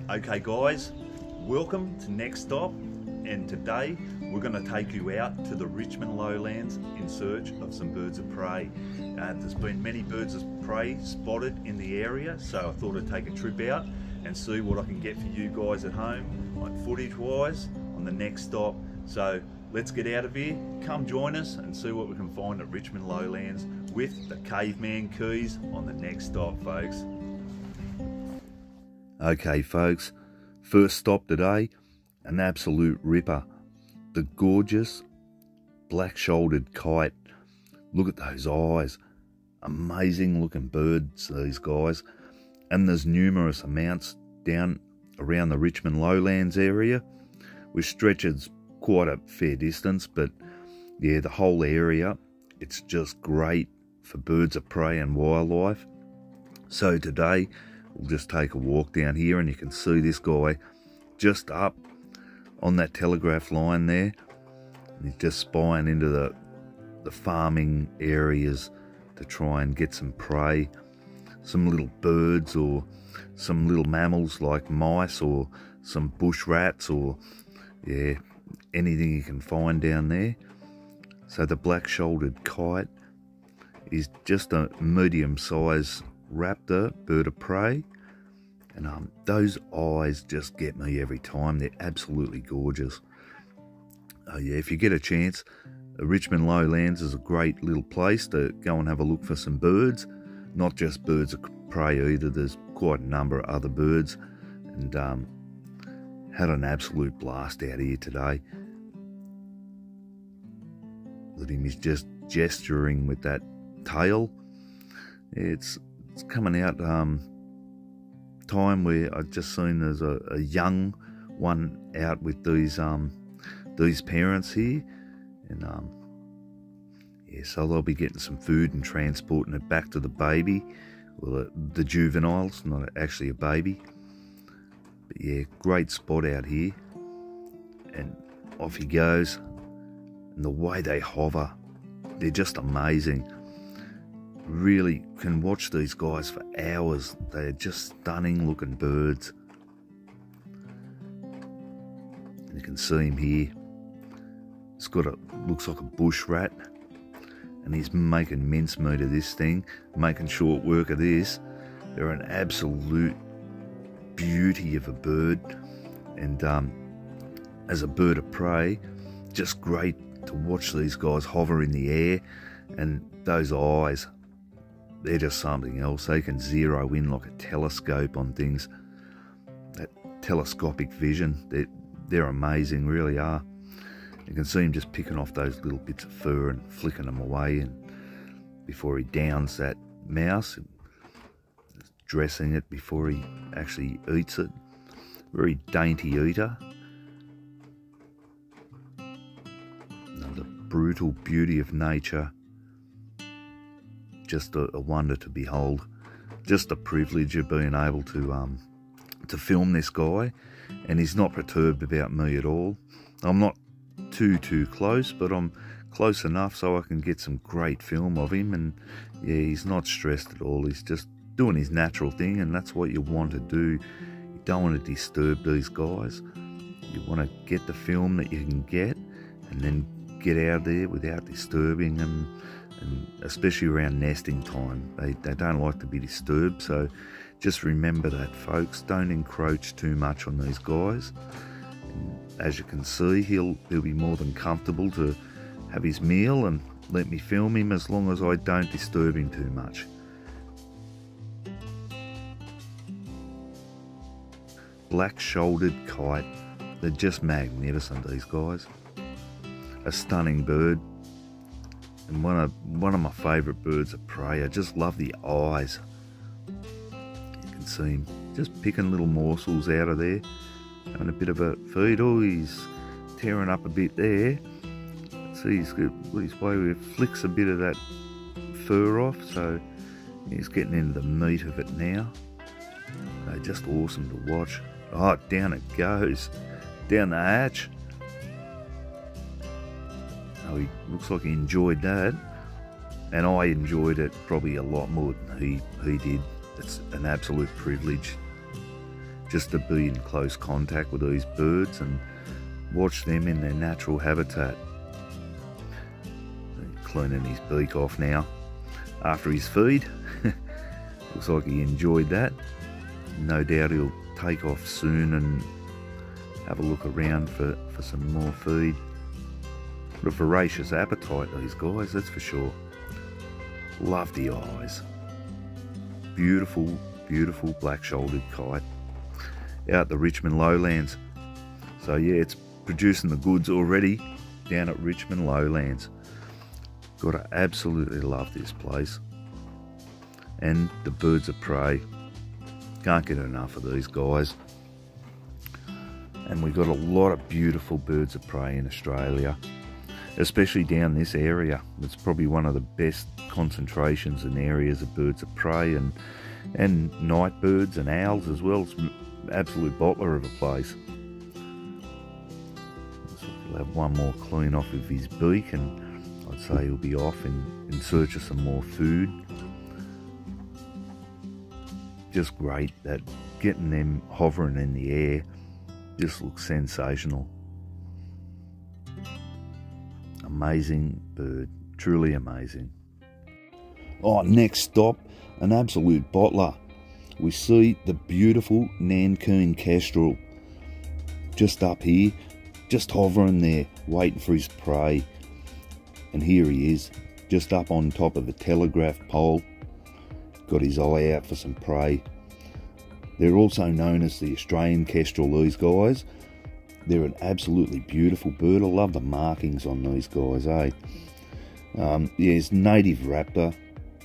Okay guys, welcome to Next Stop, and today we're going to take you out to the Richmond lowlands in search of some birds of prey. There's been many birds of prey spotted in the area, so I thought I'd take a trip out and see what I can get for you guys at home on footage wise on the Next Stop. So let's get out of here, come join us and see what we can find at Richmond lowlands with the Caveman Keys on the Next Stop, folks. Okay folks, first stop today, an absolute ripper. The gorgeous black-shouldered kite. Look at those eyes. Amazing looking birds, these guys. And there's numerous amounts down around the Richmond lowlands area, which stretches quite a fair distance, but yeah, the whole area, it's just great for birds of prey and wildlife. So today, we'll just take a walk down here and you can see this guy just up on that telegraph line there. And he's just spying into the farming areas to try and get some prey, some little birds or some little mammals like mice or some bush rats or yeah, anything you can find down there. So the black-shouldered kite is just a medium-sized raptor bird of prey, and those eyes just get me every time. They're absolutely gorgeous. Yeah, if you get a chance, Richmond lowlands is a great little place to go and have a look for some birds, not just birds of prey either. There's quite a number of other birds, and had an absolute blast out here today. Look at him, he's just gesturing with that tail. It's coming out time where I've just seen there's a young one out with these parents here, and yeah, so they'll be getting some food and transporting it back to the baby, well, the juveniles, not actually a baby. But yeah, great spot out here, and off he goes. And the way they hover, they're just amazing. Really can watch these guys for hours. They're just stunning looking birds. And you can see him here. It's got looks like a bush rat, and he's making mincemeat of this thing, making short work of this. They're an absolute beauty of a bird, and as a bird of prey, just great to watch these guys hover in the air. And those eyes, they're just something else. They can zero in like a telescope on things. That telescopic vision, they're amazing, really are. You can see him just picking off those little bits of fur and flicking them away, and before he downs that mouse, dressing it before he actually eats it. Very dainty eater. The brutal beauty of nature, just a wonder to behold. Just a privilege of being able to film this guy, and he's not perturbed about me at all. I'm not too close, but I'm close enough so I can get some great film of him, and yeah, he's not stressed at all. He's just doing his natural thing, and that's what you want to do. You don't want to disturb these guys. You want to get the film that you can get, and then get out there without disturbing them, and especially around nesting time. They don't like to be disturbed, so just remember that, folks. Don't encroach too much on these guys. And as you can see, he'll be more than comfortable to have his meal and let me film him as long as I don't disturb him too much. Black-shouldered kite, they're just magnificent, these guys. A stunning bird, and one of my favourite birds of prey. I just love the eyes. You can see him just picking little morsels out of there, having a bit of a feed. Oh, he's tearing up a bit there. See, he's got his way where he flicks a bit of that fur off, so he's getting into the meat of it now. They're just awesome to watch. Oh, down it goes, down the hatch. Oh, he looks like he enjoyed that, and I enjoyed it probably a lot more than he did. It's an absolute privilege just to be in close contact with these birds and watch them in their natural habitat. Cleaning his beak off now after his feed. Looks like he enjoyed that. No doubt he'll take off soon and have a look around for some more feed. What a voracious appetite, these guys, that's for sure. Love the eyes. Beautiful, beautiful black-shouldered kite out the Richmond lowlands. So yeah, it's producing the goods already down at Richmond lowlands. Gotta absolutely love this place. And the birds of prey. Can't get enough of these guys. And we've got a lot of beautiful birds of prey in Australia, especially down this area. It's probably one of the best concentrations and areas of birds of prey and night birds and owls as well. It's an absolute bottler of a place. So we'll have one more clean off of his beak and I'd say he'll be off in search of some more food. Just great that getting them hovering in the air just looks sensational. Amazing bird, truly amazing. Oh, next stop, an absolute bottler. We see the beautiful Nankin kestrel just up here, just hovering there, waiting for his prey. And here he is, just up on top of a telegraph pole. Got his eye out for some prey. They're also known as the Australian kestrel, these guys. They're an absolutely beautiful bird. I love the markings on these guys, eh? Yeah, it's native raptor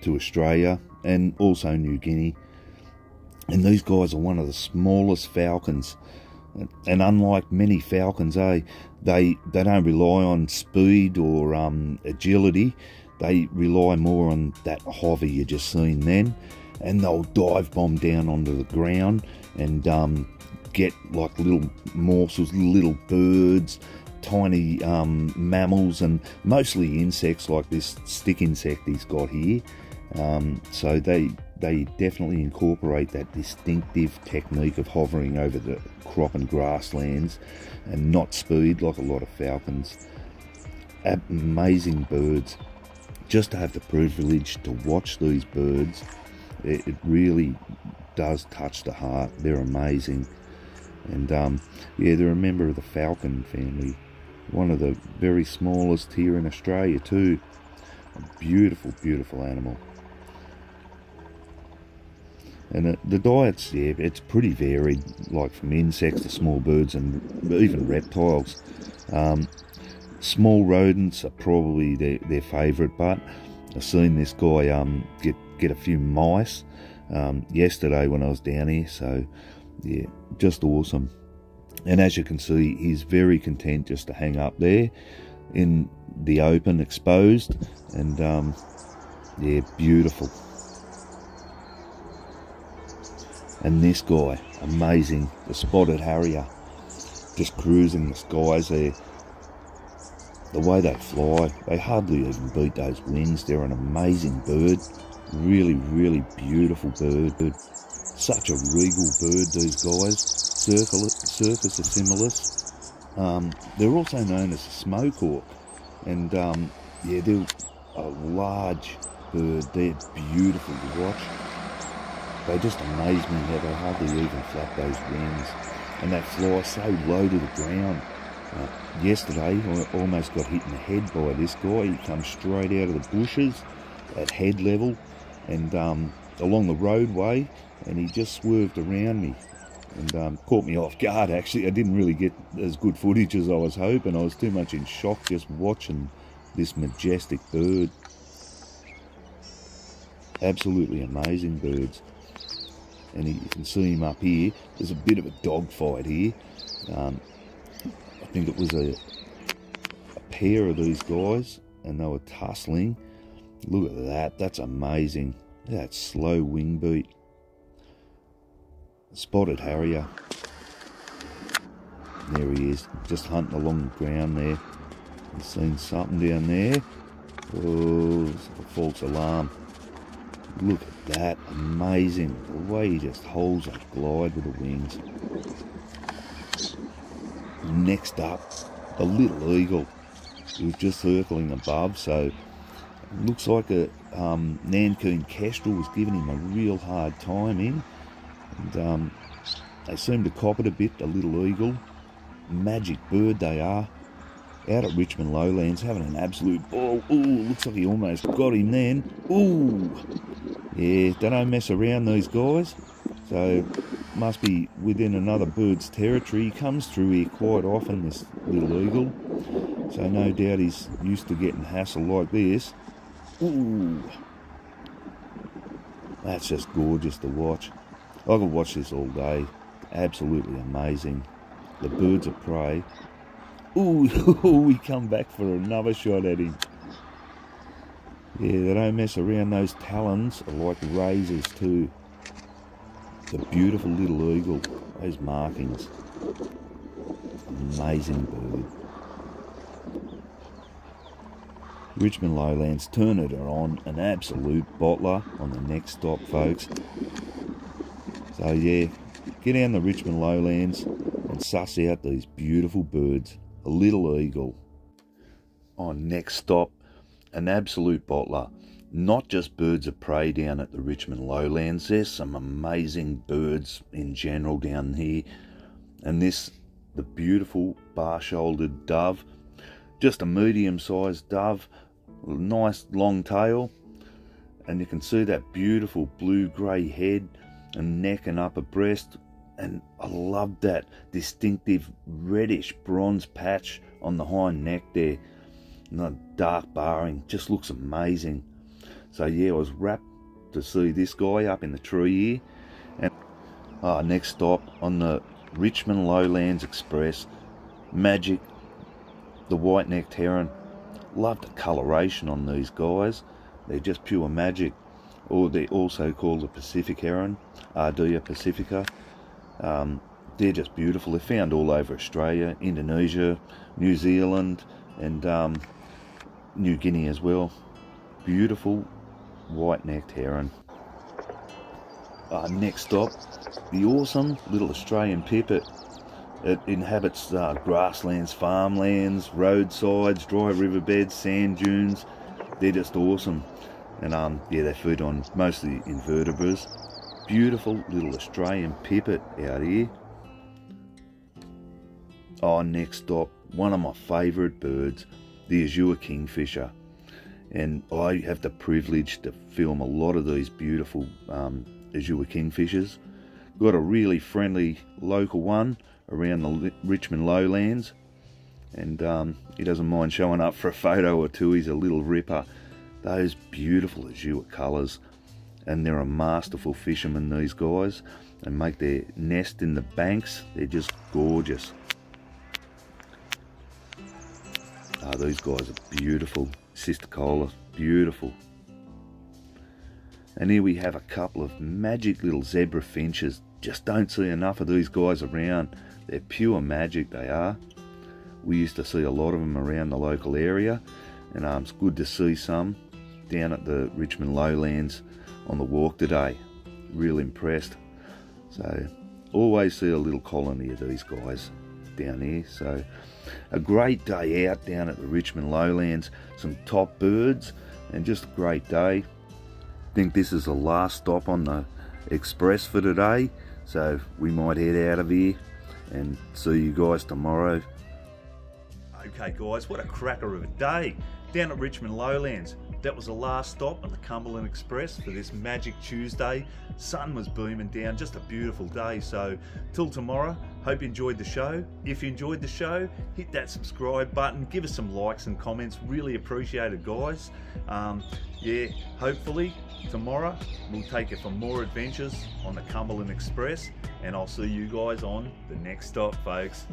to Australia and also New Guinea. And these guys are one of the smallest falcons. And unlike many falcons, they don't rely on speed or agility. They rely more on that hover you just seen then. And they'll dive bomb down onto the ground and get like little morsels, little birds, tiny mammals, and mostly insects like this stick insect he's got here. So they definitely incorporate that distinctive technique of hovering over the crop and grasslands and not speed like a lot of falcons. Amazing birds. Just to have the privilege to watch these birds, it really does touch the heart. They're amazing. And yeah, they're a member of the falcon family, one of the very smallest here in Australia too. A beautiful, beautiful animal. And the diets, yeah, it's pretty varied, like from insects to small birds and even reptiles. Small rodents are probably their favourite, but I've seen this guy get a few mice yesterday when I was down here, so yeah, just awesome. And as you can see, he's very content just to hang up there in the open, exposed, and yeah, beautiful. And this guy, amazing, the spotted harrier, just cruising the skies there. The way they fly, they hardly even beat those wings. They're an amazing bird. Really, really beautiful bird. Such a regal bird, these guys. Circus assimilis. They're also known as a smoke hawk. And yeah, they're a large bird. They're beautiful to watch. They just amaze me how they hardly even flap those wings. And they fly so low to the ground. Yesterday, I almost got hit in the head by this guy. He comes straight out of the bushes at head level and along the roadway, and he just swerved around me and caught me off guard. Actually, I didn't really get as good footage as I was hoping. I was too much in shock just watching this majestic bird. Absolutely amazing birds. And you can see him up here. There's a bit of a dogfight here. I think it was a pair of these guys, and they were tussling. Look at that, that's amazing. That slow wing beat. Spotted harrier. There he is, just hunting along the ground there. I've seen something down there. Oh, it's a false alarm. Look at that, amazing. The way he just holds that glide with the wings. Next up, a little eagle. He was just circling above, so it looks like a Nankoon kestrel was giving him a real hard time in. And they seem to cop it a bit, a little eagle. Magic bird they are. Out at Richmond lowlands, having an absolute ball. Ooh, looks like he almost got him then. Ooh, yeah, they don't mess around, these guys. So, must be within another bird's territory. He comes through here quite often, this little eagle. So no doubt he's used to getting hassled like this. Ooh, that's just gorgeous to watch. I could watch this all day. Absolutely amazing. The birds of prey. Ooh, we come back for another shot at him. Yeah, they don't mess around. Those talons are like razors too. The beautiful little eagle. Those markings. Amazing bird. Richmond lowlands, turn it on. An absolute bottler on the next stop, folks. So yeah, get down the Richmond lowlands and suss out these beautiful birds. A little eagle. On next stop, an absolute bottler. Not just birds of prey down at the Richmond lowlands. There's some amazing birds in general down here. And this, the beautiful bar-shouldered dove. Just a medium-sized dove. Nice long tail. And you can see that beautiful blue-grey head and neck and upper breast. And I love that distinctive reddish bronze patch on the hind neck there. And the dark barring just looks amazing. So yeah, I was rapt to see this guy up in the tree here. And next stop on the Richmond Lowlands Express, magic, the white-necked heron. Love the coloration on these guys. They're just pure magic. Or they're also called the Pacific heron, Ardea pacifica. They're just beautiful. They're found all over Australia, Indonesia, New Zealand, and New Guinea as well. Beautiful white-necked heron. Next stop, the awesome little Australian pipit. It inhabits grasslands, farmlands, roadsides, dry riverbeds, sand dunes. They're just awesome. And yeah, they feed on mostly invertebrates. Beautiful little Australian pipit out here. Next stop, one of my favourite birds, the azure kingfisher. And I have the privilege to film a lot of these beautiful azure kingfishers. Got a really friendly local one around the Richmond lowlands. And he doesn't mind showing up for a photo or two. He's a little ripper. Those beautiful azure colours. And they're a masterful fisherman, these guys. They make their nest in the banks. They're just gorgeous. These guys are beautiful. Cisticola, beautiful. And here we have a couple of magic little zebra finches. Just don't see enough of these guys around. They're pure magic, they are. We used to see a lot of them around the local area. And it's good to see some down at the Richmond lowlands on the walk today. Real impressed. So always see a little colony of these guys down here. So a great day out down at the Richmond lowlands. Some top birds and just a great day. I think this is the last stop on the express for today. So we might head out of here and see you guys tomorrow. Okay guys, what a cracker of a day down at Richmond lowlands. That was the last stop on the Cumberland Express for this Magic Tuesday. Sun was beaming down, just a beautiful day. So till tomorrow, hope you enjoyed the show. If you enjoyed the show, hit that subscribe button, give us some likes and comments, really appreciate it guys. Yeah, hopefully tomorrow we'll take you for more adventures on the Cumberland Express, and I'll see you guys on the next stop folks.